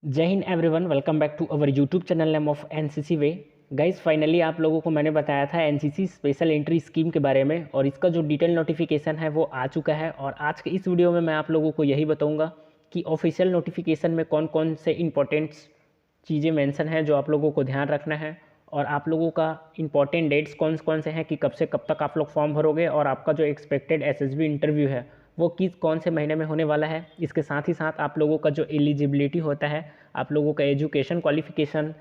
जय हिंद everyone, welcome back to our YouTube channel name of NCC way. Guys, finally आप लोगों को मैंने बताया था एनसीसी स्पेशल एंट्री स्कीम के बारे में और इसका जो डिटेल नोटिफिकेशन है वो आ चुका है। और आज के इस वीडियो में मैं आप लोगों को यही बताऊंगा कि ऑफिशियल नोटिफिकेशन में कौन कौन से इंपॉर्टेंट चीज़ें मेंशन हैं जो आप लोगों को ध्यान रखना है, और आप लोगों का इंपॉर्टेंट डेट्स कौन कौन से हैं कि कब से कब तक आप लोग फॉर्म भरोगे, और आपका जो एक्सपेक्टेड एसएसबी इंटरव्यू है वो किस कौन से महीने में होने वाला है। इसके साथ ही साथ आप लोगों का जो एलिजिबिलिटी होता है, आप लोगों का एजुकेशन क्वालिफिकेशन,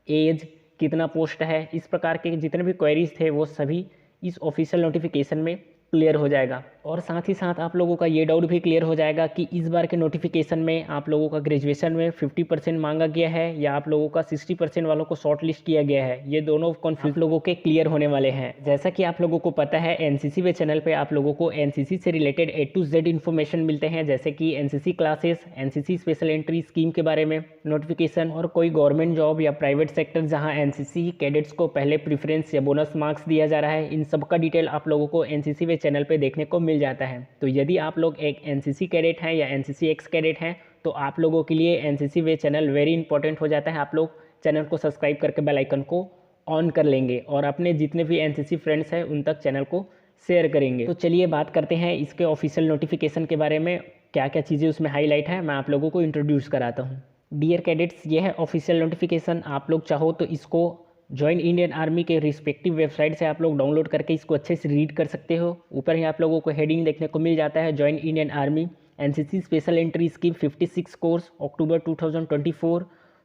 एज, कितना पोस्ट है, इस प्रकार के जितने भी क्वेरीज थे वो सभी इस ऑफिशियल नोटिफिकेशन में क्लियर हो जाएगा। और साथ ही साथ आप लोगों का ये डाउट भी क्लियर हो जाएगा कि इस बार के नोटिफिकेशन में आप लोगों का ग्रेजुएशन में 50% मांगा गया है या आप लोगों का 60% वालों को शॉर्ट लिस्ट किया गया है। ये दोनों कन्फ्यूज लोगों के क्लियर होने वाले हैं। जैसा कि आप लोगों को पता है, एनसीसी वे चैनल पे आप लोगों को एनसीसी से related A to Z information मिलते हैं, जैसे कि NCC classes, NCC special entry scheme के बारे में नोटिफिकेशन, और कोई गवर्नमेंट जॉब या प्राइवेट सेक्टर जहां एनसीसी कैडेट्स को पहले प्रीफरेंस या बोनस मार्क्स दिया जा रहा है, इन सब का डिटेल आप लोगों को एनसीसी वे चैनल पे देखने को मिल जाता है। तो यदि आप लोग एक एनसीसी कैडेट हैं या एनसीसी एक्स कैडेट हैं तो आप लोगों के लिए एनसीसी वे चैनल वेरी इंपॉर्टेंट हो जाता है। आप लोग चैनल को सब्सक्राइब करके बेल आइकन को ऑन कर लेंगे और अपने जितने भी एनसीसी फ्रेंड्स हैं उन तक चैनल को शेयर करेंगे। तो चलिए बात करते हैं इसके ऑफिशियल नोटिफिकेशन के बारे में, क्या क्या चीज़ें उसमें हाईलाइट है मैं आप लोगों को इंट्रोड्यूस कराता हूँ। डियर कैडेट्स, ये है ऑफिशियल नोटिफिकेशन। आप लोग चाहो तो इसको ज्वाइन इंडियन आर्मी के रिस्पेक्टिव वेबसाइट से आप लोग डाउनलोड करके इसको अच्छे से रीड कर सकते हो। ऊपर ही आप लोगों को हेडिंग देखने को मिल जाता है, join Indian army NCC special entry scheme 56 course October 2024,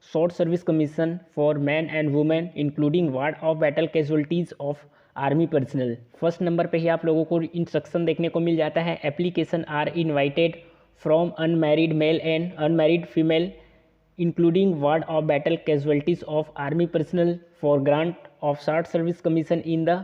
short service commission for man and women including ward of battle casualties of army personnel. First number पे ही आप लोगों को इंस्ट्रक्शन देखने को मिल जाता है, application are invited from unmarried male and unmarried female including ward of battle casualties of army personnel for grant of short service commission in the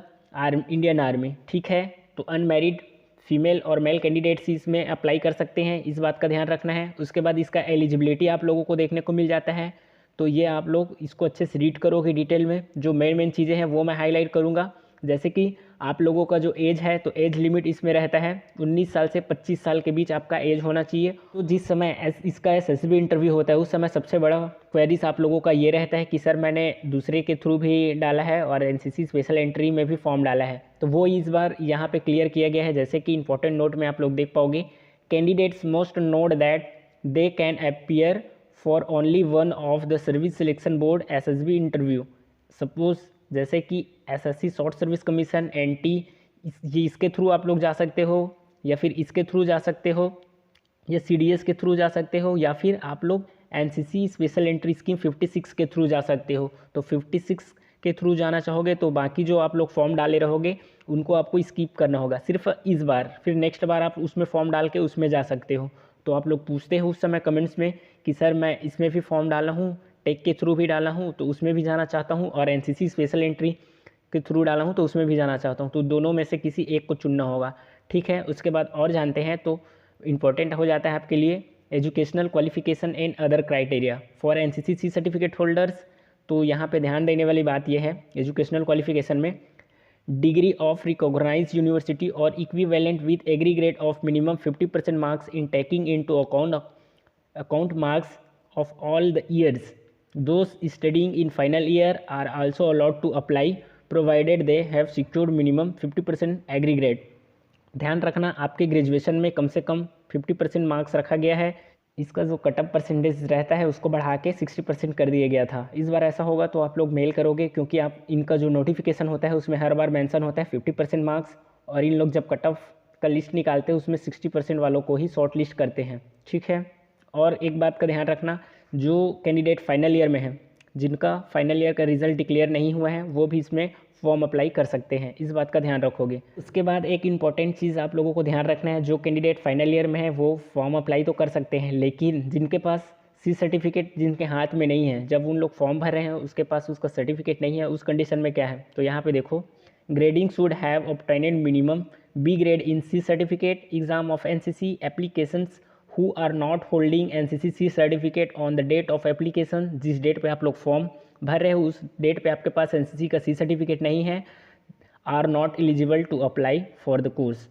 Indian army. ठीक है, तो अनमैरिड फीमेल और मेल कैंडिडेट्स इसमें apply कर सकते हैं, इस बात का ध्यान रखना है। उसके बाद इसका एलिजिबिलिटी आप लोगों को देखने को मिल जाता है, तो ये आप लोग इसको अच्छे से रीड करोगे डिटेल में। जो मेन चीज़ें हैं वो मैं हाईलाइट करूँगा, जैसे कि आप लोगों का जो एज है तो एज लिमिट इसमें रहता है 19 साल से 25 साल के बीच आपका एज होना चाहिए। तो जिस समय इसका एसएसबी इंटरव्यू होता है उस समय सबसे बड़ा क्वेरीज आप लोगों का ये रहता है कि सर मैंने दूसरे के थ्रू भी डाला है और एनसीसी स्पेशल एंट्री में भी फॉर्म डाला है, तो वो इस बार यहाँ पे क्लियर किया गया है। जैसे कि इंपॉर्टेंट नोट में आप लोग देख पाओगे, candidates most note that they can appear for only one of the service selection board SSB interview. Suppose जैसे कि SSC short service commission, NT, ये इसके थ्रू आप लोग जा सकते हो, या फिर इसके थ्रू जा सकते हो, या सीडीएस के थ्रू जा सकते हो, या फिर आप लोग एनसीसी स्पेशल एंट्री स्कीम 56 के थ्रू जा सकते हो। तो 56 के थ्रू जाना चाहोगे तो बाकी जो आप लोग फॉर्म डाले रहोगे उनको आपको स्किप करना होगा सिर्फ इस बार, फिर नेक्स्ट बार आप उसमें फॉर्म डाल के उसमें जा सकते हो। तो आप लोग पूछते हो उस समय कमेंट्स में कि सर मैं इसमें भी फॉर्म डाला हूँ, टेक के थ्रू भी डाला हूँ तो उसमें भी जाना चाहता हूँ, और एनसीसी स्पेशल एंट्री के थ्रू डाला हूँ तो उसमें भी जाना चाहता हूँ, तो दोनों में से किसी एक को चुनना होगा। ठीक है, उसके बाद और जानते हैं तो इम्पोर्टेंट हो जाता है आपके लिए educational qualification and other criteria for NCC C certificate holders. तो यहाँ पे ध्यान देने वाली बात यह है, एजुकेशनल क्वालिफिकेशन में डिग्री ऑफ रिकॉग्नाइज्ड यूनिवर्सिटी और equivalent with aggregate of minimum 50% marks in taking into account marks of all the years. Those studying in final year are also allowed to apply provided they have secured minimum 50% aggregate। ध्यान रखना, आपके graduation में कम से कम 50% marks रखा गया है। इसका जो कट ऑफ परसेंटेज रहता है उसको बढ़ा के 60% कर दिया गया था। इस बार ऐसा होगा तो आप लोग मेल करोगे, क्योंकि आप इनका जो नोटिफिकेशन होता है उसमें हर बार मेंशन होता है 50% मार्क्स, और इन लोग जब कट ऑफ का लिस्ट निकालते हैं उसमें 60% वालों को ही शॉर्ट लिस्ट करते हैं। ठीक है, और एक बात का ध्यान रखना, जो कैंडिडेट फाइनल ईयर में है, जिनका फाइनल ईयर का रिजल्ट डिक्लेयर नहीं हुआ है, वो भी इसमें फॉर्म अप्लाई कर सकते हैं, इस बात का ध्यान रखोगे। उसके बाद एक इंपॉर्टेंट चीज़ आप लोगों को ध्यान रखना है, जो कैंडिडेट फाइनल ईयर में है वो फॉर्म अप्लाई तो कर सकते हैं, लेकिन जिनके पास सी सर्टिफिकेट जिनके हाथ में नहीं है, जब उन लोग फॉर्म भर रहे हैं उसके पास उसका सर्टिफिकेट नहीं है, उस कंडीशन में क्या है, तो यहाँ पे देखो, grading should have obtained minimum B grade in C certificate exam of NCC applications who are not holding NCC certificate on the date of application. जिस डेट पे आप लोग फॉर्म भर रहे हो उस डेट पे आपके पास NCC का सी सर्टिफिकेट नहीं है, are not eligible to apply for the course.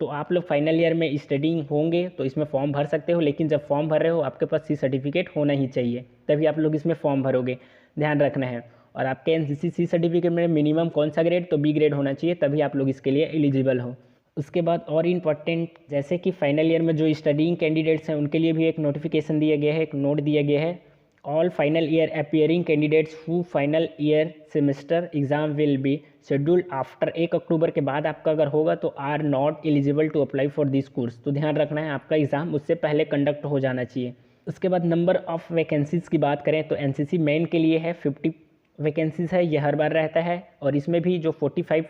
तो आप लोग फाइनल ईयर में स्टडिंग होंगे तो इसमें फॉर्म भर सकते हो, लेकिन जब फॉर्म भर रहे हो आपके पास सी सर्टिफिकेट होना ही चाहिए, तभी आप लोग इसमें फॉर्म भरोगे, ध्यान रखना है। और आपके एनसीसी सी सर्टिफिकेट में मिनिमम कौन सा ग्रेड, तो बी ग्रेड होना चाहिए, तभी आप लोग इसके लिए एलिजिबल हो। उसके बाद और इम्पॉर्टेंट, जैसे कि फाइनल ईयर में जो स्टडिंग कैंडिडेट्स हैं उनके लिए भी एक नोटिफिकेशन दिया गया है, एक नोट दिया गया है। All final year appearing candidates who final year semester exam will be scheduled after 1 October के बाद आपका अगर होगा तो are not eligible to apply for this course. तो ध्यान रखना है आपका एग्ज़ाम उससे पहले कंडक्ट हो जाना चाहिए। उसके बाद नंबर ऑफ़ वैकेंसीज़ की बात करें तो एनसीसी मेन के लिए है 50 वैकेंसीज़ है, ये हर बार रहता है। और इसमें भी जो 45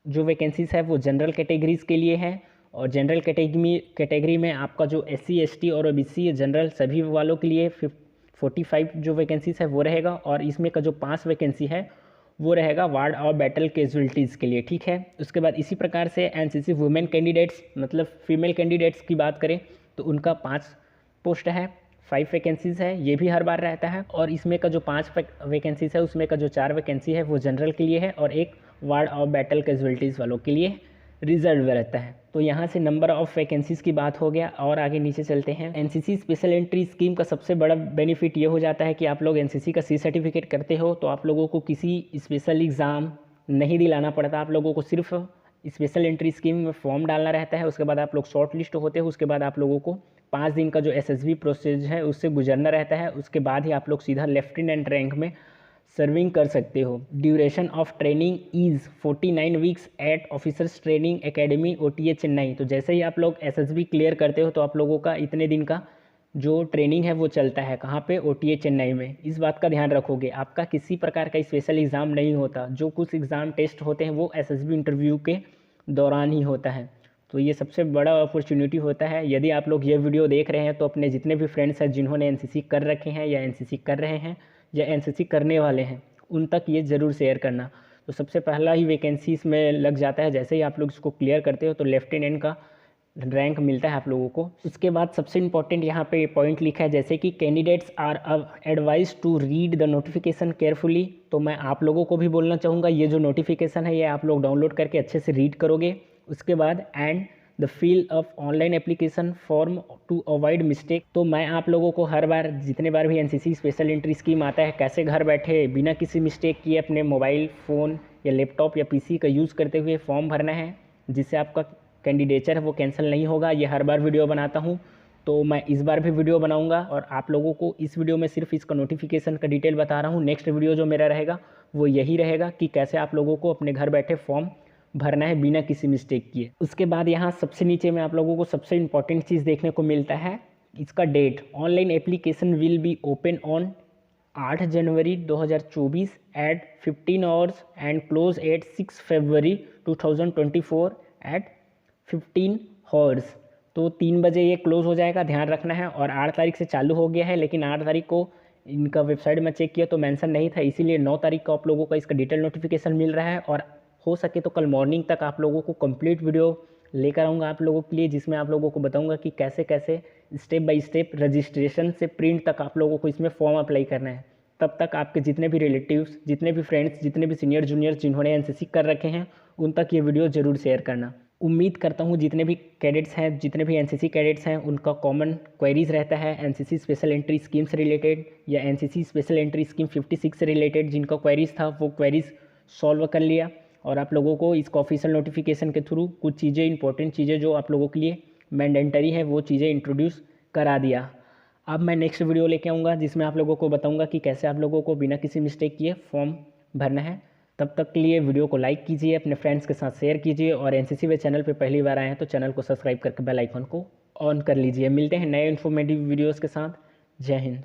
जो वैकेंसीज़ है वो जनरल कैटेगरीज़ के लिए है। और जनरल कैटेगरी में आपका जो SC ST और OBC जनरल सभी वालों के लिए 45 जो वैकेंसीज़ है वो रहेगा। और इसमें का जो 5 वैकेंसी है वो रहेगा वार्ड और बैटल कैजुअल्टीज़ के लिए, ठीक है। उसके बाद इसी प्रकार से एनसीसी वुमेन कैंडिडेट्स मतलब फीमेल कैंडिडेट्स की बात करें तो उनका 5 पोस्ट है, 5 वैकेंसीज़ है, ये भी हर बार रहता है। और इसमें का जो 5 वैकेंसीज़ है उसमें का जो 4 वैकेंसी है वो जनरल के लिए है और एक वार्ड और बैटल कैजुअल्टीज़ वालों के लिए रिजर्व रहता है। तो यहाँ से नंबर ऑफ़ वैकेंसीज़ की बात हो गया। और आगे नीचे चलते हैं। एनसीसी स्पेशल एंट्री स्कीम का सबसे बड़ा बेनिफिट ये हो जाता है कि आप लोग एनसीसी का सी सर्टिफिकेट करते हो तो आप लोगों को किसी स्पेशल एग्ज़ाम नहीं दिलाना पड़ता। आप लोगों को सिर्फ स्पेशल एंट्री स्कीम में फॉर्म डालना रहता है, उसके बाद आप लोग शॉर्ट लिस्ट होते हो, उसके बाद आप लोगों को 5 दिन का जो SSB प्रोसेस है उससे गुजरना रहता है। उसके बाद ही आप लोग सीधा लेफ्टिनेंट रैंक में सर्विंग कर सकते हो। Duration of training is 49 weeks at officers training academy OTA Chennai. तो जैसे ही आप लोग SSB क्लियर करते हो तो आप लोगों का इतने दिन का जो ट्रेनिंग है वो चलता है, कहाँ पे, OTA चेन्नई में। इस बात का ध्यान रखोगे, आपका किसी प्रकार का स्पेशल एग्ज़ाम नहीं होता। जो कुछ एग्ज़ाम टेस्ट होते हैं वो SSB इंटरव्यू के दौरान ही होता है। तो ये सबसे बड़ा अपॉर्चुनिटी होता है। यदि आप लोग ये वीडियो देख रहे हैं तो अपने जितने भी फ्रेंड्स हैं जिन्होंने NCC कर रखे हैं या NCC कर रहे हैं या NCC करने वाले हैं उन तक ये ज़रूर शेयर करना। तो सबसे पहला ही वैकेंसी इसमें लग जाता है। जैसे ही आप लोग इसको क्लियर करते हो तो लेफ्टिनेंट का रैंक मिलता है आप लोगों को। उसके बाद सबसे इंपॉर्टेंट यहाँ पे पॉइंट लिखा है जैसे कि candidates are advise to read the notification carefully. तो मैं आप लोगों को भी बोलना चाहूँगा ये जो नोटिफिकेशन है ये आप लोग डाउनलोड करके अच्छे से रीड करोगे। उसके बाद and the fill of online application form to avoid mistake. तो मैं आप लोगों को हर बार जितने बार भी एनसीसी स्पेशल एंट्री स्कीम आता है कैसे घर बैठे बिना किसी मिस्टेक किए अपने मोबाइल फ़ोन या लैपटॉप या पीसी का यूज़ करते हुए फॉर्म भरना है, जिससे आपका कैंडिडेचर है वो कैंसिल नहीं होगा। ये हर बार वीडियो बनाता हूँ तो मैं इस बार भी वीडियो बनाऊंगा और आप लोगों को इस वीडियो में सिर्फ इसका नोटिफिकेशन का डिटेल बता रहा हूँ। नेक्स्ट वीडियो जो मेरा रहेगा वो यही रहेगा कि कैसे आप लोगों को अपने घर बैठे फॉर्म भरना है बिना किसी मिस्टेक किए। उसके बाद यहाँ सबसे नीचे में आप लोगों को सबसे इंपॉर्टेंट चीज़ देखने को मिलता है इसका date. Online application will be open on 8 January 2024 at 15 hours and close at 6 February 2024 at 15 hours. तो 3 बजे ये क्लोज़ हो जाएगा, ध्यान रखना है। और 8 तारीख से चालू हो गया है, लेकिन 8 तारीख को इनका वेबसाइट में चेक किया तो मेंशन नहीं था, इसीलिए 9 तारीख को आप लोगों का इसका डिटेल नोटिफिकेशन मिल रहा है। और हो सके तो कल मॉर्निंग तक आप लोगों को कंप्लीट वीडियो लेकर आऊँगा आप लोगों के लिए, जिसमें आप लोगों को बताऊँगा कि कैसे कैसे स्टेप बाय स्टेप रजिस्ट्रेशन से प्रिंट तक आप लोगों को इसमें फॉर्म अप्लाई करना है। तब तक आपके जितने भी रिलेटिव्स, जितने भी फ्रेंड्स, जितने भी सीनियर जूनियर जिन्होंने एनसीसी कर रखे हैं उन तक ये वीडियो ज़रूर शेयर करना। उम्मीद करता हूँ जितने भी कैडेट्स हैं, जितने भी एनसीसी कैडेट्स हैं उनका कॉमन क्वेरीज रहता है एनसीसी स्पेशल एंट्री स्कीम से रिलेटेड या एनसीसी स्पेशल एंट्री स्कीम 56 से रिलेटेड जिनका क्वेरीज था वो क्वेरीज सॉल्व कर लिया। और आप लोगों को इसका ऑफिशियल नोटिफिकेशन के थ्रू कुछ चीज़ें, इंपॉर्टेंट चीज़ें जो आप लोगों के लिए मैंडेटरी है वो चीज़ें इंट्रोड्यूस करा दिया। अब मैं नेक्स्ट वीडियो लेके आऊँगा जिसमें आप लोगों को बताऊँगा कि कैसे आप लोगों को बिना किसी मिस्टेक किए फॉर्म भरना है। तब तक के लिए वीडियो को लाइक कीजिए, अपने फ्रेंड्स के साथ शेयर कीजिए और एनसीसी वे चैनल पे पहली बार आए हैं तो चैनल को सब्सक्राइब करके बेल आइकन को ऑन कर लीजिए। मिलते हैं नए इन्फॉर्मेटिव वीडियोज़ के साथ। जय हिंद।